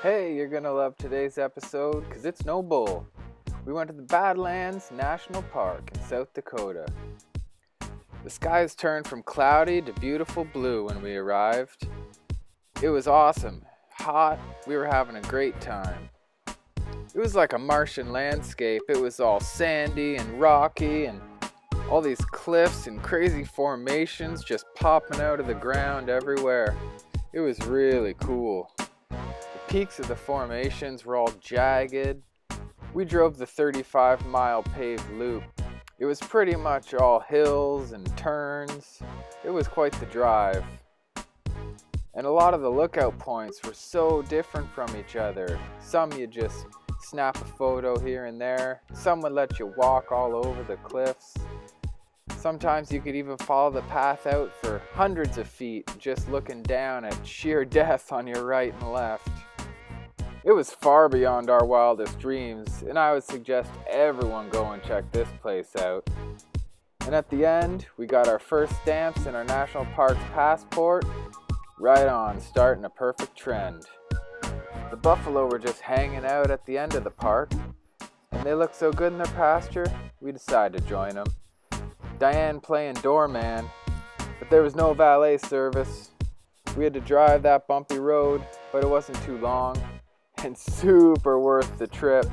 Hey, you're gonna love today's episode because it's no bull. We went to the Badlands National Park in South Dakota. The skies turned from cloudy to beautiful blue when we arrived. It was awesome, hot, we were having a great time. It was like a Martian landscape. It was all sandy and rocky and all these cliffs and crazy formations just popping out of the ground everywhere. It was really cool. The peaks of the formations were all jagged. We drove the 35-mile paved loop. It was pretty much all hills and turns. It was quite the drive. And a lot of the lookout points were so different from each other. Some you just snap a photo here and there. Some would let you walk all over the cliffs. Sometimes you could even follow the path out for hundreds of feet, just looking down at sheer death on your right and left. It was far beyond our wildest dreams, and I would suggest everyone go and check this place out. And at the end, we got our first stamps in our national park's passport. Right on, starting a perfect trend. The buffalo were just hanging out at the end of the park, and they looked so good in their pasture, we decided to join them. Diane playing doorman, but there was no valet service. We had to drive that bumpy road, but it wasn't too long, and super worth the trip.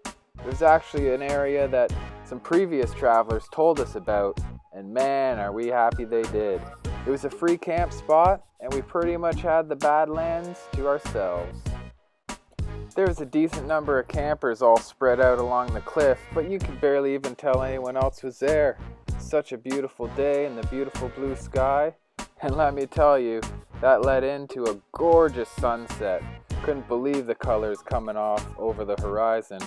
It was actually an area that some previous travelers told us about, and man, are we happy they did. It was a free camp spot, and we pretty much had the Badlands to ourselves. There was a decent number of campers all spread out along the cliff, but you could barely even tell anyone else was there. Such a beautiful day in the beautiful blue sky, and let me tell you, that led into a gorgeous sunset. Couldn't believe the colors coming off over the horizon.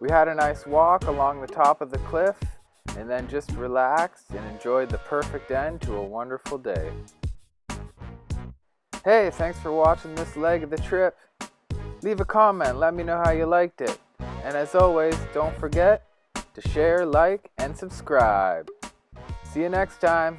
We had a nice walk along the top of the cliff, and then just relaxed and enjoyed the perfect end to a wonderful day. Hey, thanks for watching this leg of the trip. Leave a comment, let me know how you liked it. And as always, don't forget to share, like, and subscribe. See you next time.